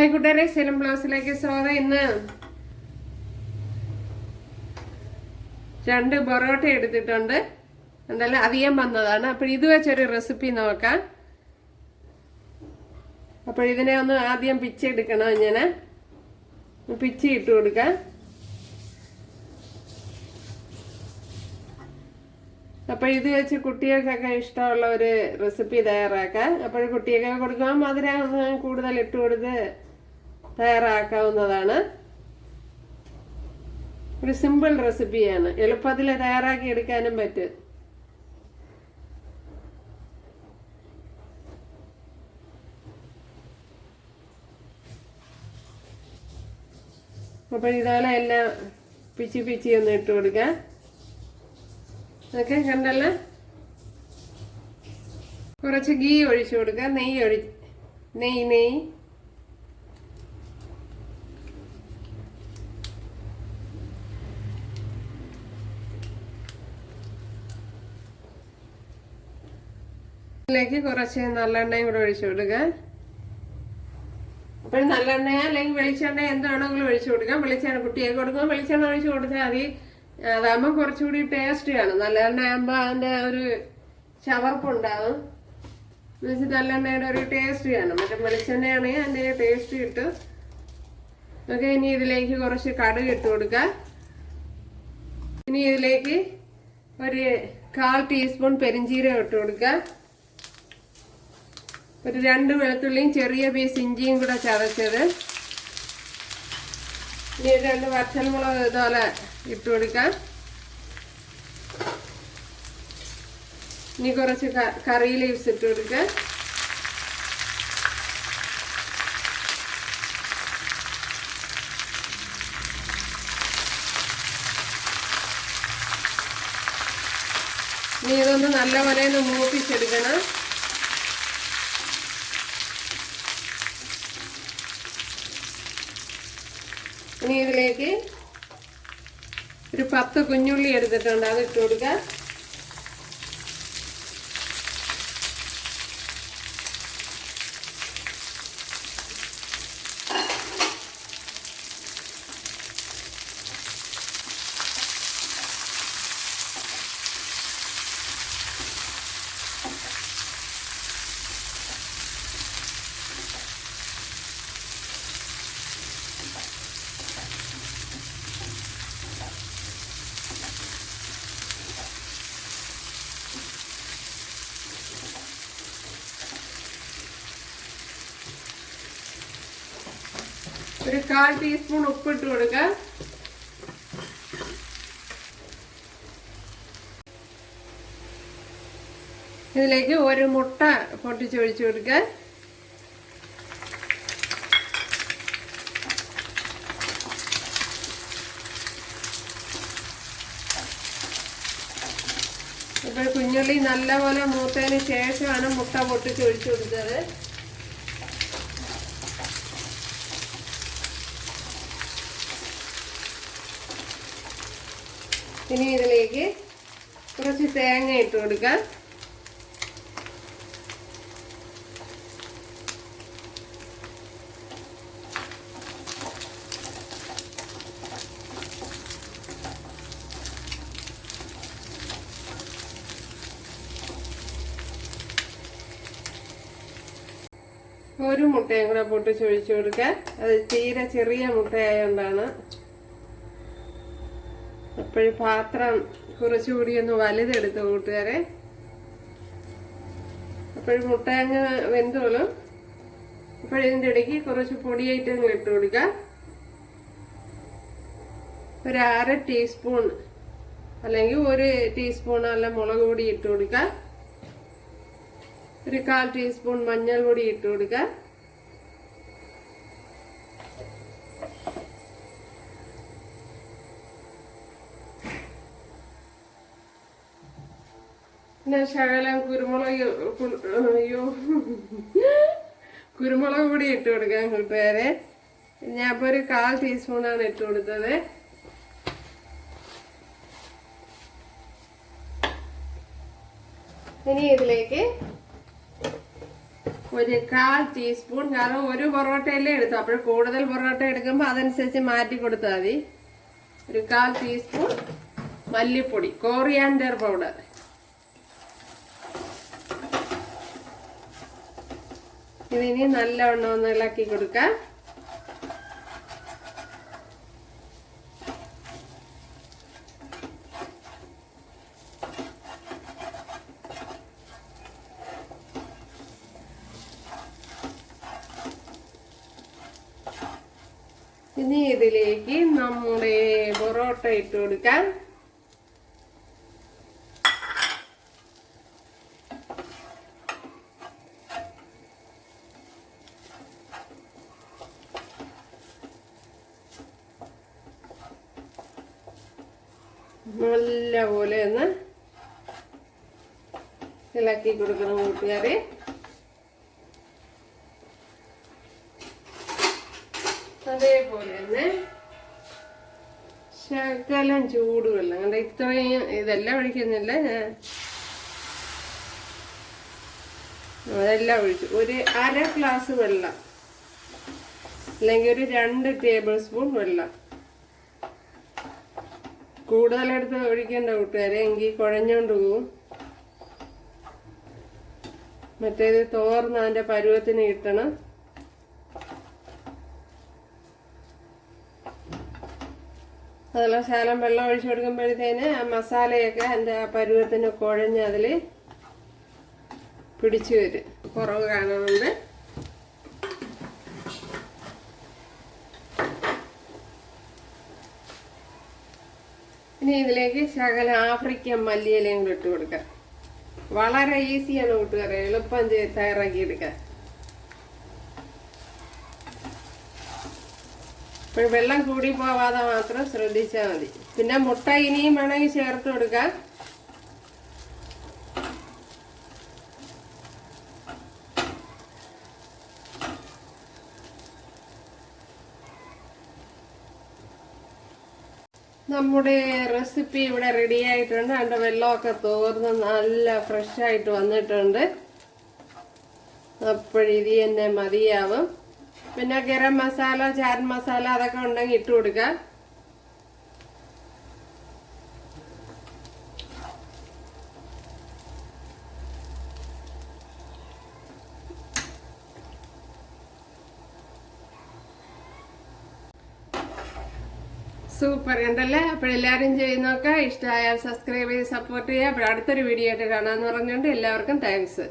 കൂട്ടുകാരെ, സെലം ബ്ലൗസിലേക്ക് സ്വാഗതം. ഇന്ന് 2 പൊറോട്ട എടുത്തിട്ടുണ്ട്. എന്തായാലും അധികം വന്നതാണ്. അപ്പോൾ ഇത് വെച്ചൊരു റെസിപ്പി നോക്കാം. അപ്പോൾ ഇതിനെ ഒന്ന് ആദ്യം പിച്ചെടുക്കണം. ഇങ്ങനെ പിച്ചി ഇട്ട് കൊടുക്കാം. അപ്പോൾ ഇത് വെച്ച് കുട്ടികൾക്കൊക്കെ ഇഷ്ടമുള്ള ഒരു റെസിപ്പി തയ്യാറാക്കാം. അപ്പോൾ കുട്ടികൾക്ക് കൊടുക്കാൻ മധുരം കൂടുതൽ ഇട്ട് കൊടുത്ത് തയ്യാറാക്കാവുന്നതാണ്. ഒരു സിമ്പിൾ റെസിപ്പിയാണ്, എളുപ്പത്തിൽ തയ്യാറാക്കി എടുക്കാനും പറ്റും. അപ്പോൾ ഇതുപോലെ എല്ലാം പിച്ചി ഒന്ന് ഇട്ട് കൊടുക്കാം. ഓക്കെ, കണ്ടല്ലോ. കുറച്ച് ഗീ ഒഴിച്ചു കൊടുക്കുക. നെയ്യ് ഇതിലേക്ക് കുറച്ച് നല്ലെണ്ണയും കൂടെ ഒഴിച്ചു കൊടുക്കുക. അപ്പോൾ നല്ലെണ്ണ അല്ലെങ്കിൽ വെളിച്ചെണ്ണ എന്താണെങ്കിലും ഒഴിച്ചു കൊടുക്കാം. വെളിച്ചെണ്ണ കുട്ടിയൊക്കെ കൊടുക്കുമ്പോൾ വെളിച്ചെണ്ണ ഒഴിച്ചു കൊടുത്താൽ മതി. അതാകുമ്പോൾ കുറച്ചുകൂടി ടേസ്റ്റ് ആണ്. നല്ലെണ്ണ ആകുമ്പോൾ അതിൻ്റെ ഒരു ചവർപ്പുണ്ടാവും. നല്ലെണ്ണയുടെ ഒരു ടേസ്റ്റ് ആണ്. മറ്റേ വെളിച്ചെണ്ണയാണെങ്കിൽ അതിൻ്റെ ടേസ്റ്റ് കിട്ടും. ഓക്കെ, ഇനി ഇതിലേക്ക് കുറച്ച് കടുക് ഇട്ട് കൊടുക്കുക. ഇനി ഇതിലേക്ക് ഒരു 1/4 ടീസ്പൂൺ പെരിഞ്ചീരകം ഇട്ട് കൊടുക്കുക. ഒരു 2 വെളുത്തുള്ളിയും ചെറിയ പീസ് ഇഞ്ചിയും കൂടെ ചതച്ചത്. ഇനി 2 വറ്റൽമുളക് ഇതുപോലെ ഇട്ട് കൊടുക്കാം. ഇനി കുറച്ച് കറി ലീവ്സ് ഇട്ട് കൊടുക്കാം. ഇനി ഇതൊന്ന് നല്ലപോലെ ഒന്ന് മൂപ്പിച്ചെടുക്കണം. ഇനി ഇതിലേക്ക് ഒരു 10 കുഞ്ഞുള്ളി എടുത്തിട്ടുണ്ട്, അത് ഇട്ട് കൊടുക്കുക. ഒരു 1/4 ടീസ്പൂൺ ഉപ്പിട്ട് കൊടുക്കുക. ഇതിലേക്ക് ഒരു മുട്ട പൊട്ടിച്ചൊഴിച്ചു കൊടുക്കുക. ഇപ്പോൾ കുഞ്ഞുള്ളി നല്ലപോലെ മൂത്തതിന് ശേഷമാണ് മുട്ട പൊട്ടിച്ചൊഴിച്ചു കൊടുത്തത്. ഇനി ഇതിലേക്ക് കുറച്ച് തേങ്ങ ഇട്ട് കൊടുക്കാം. ഒരു മുട്ടയും കൂടെ പൊട്ടിച്ചൊഴിച്ചു കൊടുക്കാം. അത് തീരെ ചെറിയ മുട്ടയായതുകൊണ്ടാണ്. അപ്പോഴും പാത്രം കുറച്ചുകൂടി ഒന്ന് വലുതെടുത്ത് കൂട്ടുകാരെ. അപ്പോഴും മുട്ട അങ്ങ് വെന്തോളും. അപ്പോഴിതിൻ്റെ ഇടയ്ക്ക് കുറച്ച് പൊടി ഐറ്റങ്ങൾ ഇട്ട് കൊടുക്കുക. ഒരു 1/2 ടീസ്പൂൺ അല്ലെങ്കിൽ 1 ടീസ്പൂൺ അല്ല മുളക് പൊടി ഇട്ട് കൊടുക്കുക. ഒരു 1/4 ടീസ്പൂൺ മഞ്ഞൾ പൊടി ഇട്ട് കൊടുക്കുക. പിന്നെ ശകലം കുരുമുളക് പൊടി ഇട്ട് കൊടുക്കാൻ കൂട്ടുകാരെ. ഞാൻ ഇപ്പോൾ ഒരു 1/4 ടീസ്പൂണാണ് ഇട്ട് കൊടുത്തത്. ഇനി ഇതിലേക്ക് ഒരു 1/4 ടീസ്പൂൺ, കാരണം ഒരു പൊറോട്ടയല്ലേ എടുത്തു, അപ്പോൾ കൂടുതൽ പൊറോട്ട എടുക്കുമ്പോൾ അതനുസരിച്ച് മാറ്റി കൊടുത്താൽ മതി. ഒരു 1/4 ടീസ്പൂൺ മല്ലിപ്പൊടി, കോറിയാൻഡർ പൗഡർ. ഇതിനി നല്ലവണ്ണം ഒന്ന് ഇളക്കി കൊടുക്കാം. ഇനി ഇതിലേക്ക് നമ്മുടെ പൊറോട്ട ഇട്ട് കൊടുക്കാം. നല്ലപോലെ ഒന്ന് ഇളക്കി കൊടുക്കണം കൂട്ടുകാരെ. അതേപോലെ തന്നെ ശകലം ചൂടുവെള്ളം, കണ്ട ഇത്രയും ഇതെല്ലാം ഒഴിക്കുന്നില്ല, അതെല്ലാം ഒഴിച്ചു. ഒരു 1/2 ഗ്ലാസ് വെള്ളം, അല്ലെങ്കിൽ ഒരു 2 ടേബിൾ സ്പൂൺ വെള്ളം. കൂടുതലെടുത്ത് ഒഴിക്കേണ്ട കൂട്ടുകാരെ, എങ്കിൽ കുഴഞ്ഞോണ്ട് പോവും. മറ്റേത് തോർന്ന് അതിന്റെ പരുവത്തിന് കിട്ടണം. അതെല്ലാം ശകലം വെള്ളം ഒഴിച്ചു കൊടുക്കുമ്പോഴത്തേന് ആ മസാലയൊക്കെ അതിൻ്റെ ആ പരുവത്തിന് കുഴഞ്ഞ് അതിൽ പിടിച്ചു വരും. കുറവ് കാണുന്നുണ്ട്. ഇനി ഇതിലേക്ക് ശകലം ആഫ്രിക്കൻ മല്ലിയിലയും കൂടി ഇട്ട് കൊടുക്കാം. വളരെ ഈസിയാണ് കൂട്ടുകാരെ, എളുപ്പം തയ്യാറാക്കിയെടുക്കാൻ. ഇപ്പോൾ വെള്ളം കൂടി പോവാതെ മാത്രം ശ്രദ്ധിച്ചാൽ മതി. പിന്നെ മുട്ട ഇനിയും വേണമെങ്കിൽ ചേർത്ത് കൊടുക്കാം. നമ്മുടെ റെസിപ്പി ഇവിടെ റെഡി ആയിട്ടുണ്ട്. അതിൻ്റെ വെള്ളമൊക്കെ തോർന്ന് നല്ല ഫ്രഷായിട്ട് വന്നിട്ടുണ്ട്. അപ്പോഴിത് തന്നെ മതിയാവും. പിന്നെ ഗരം മസാല, ചാറ്റ് മസാല അതൊക്കെ ഉണ്ടെങ്കിൽ ഇട്ട് കൊടുക്കാം. സൂപ്പർ ഉണ്ടല്ലേ? അപ്പോഴെല്ലാവരും ചെയ്ത് നോക്കാം. ഇഷ്ടമായാൽ സബ്സ്ക്രൈബ് ചെയ്ത് സപ്പോർട്ട് ചെയ്യുക. അപ്പോൾ അടുത്തൊരു വീഡിയോ ആയിട്ട് കാണാമെന്ന് പറഞ്ഞുകൊണ്ട് എല്ലാവർക്കും താങ്ക്സ്.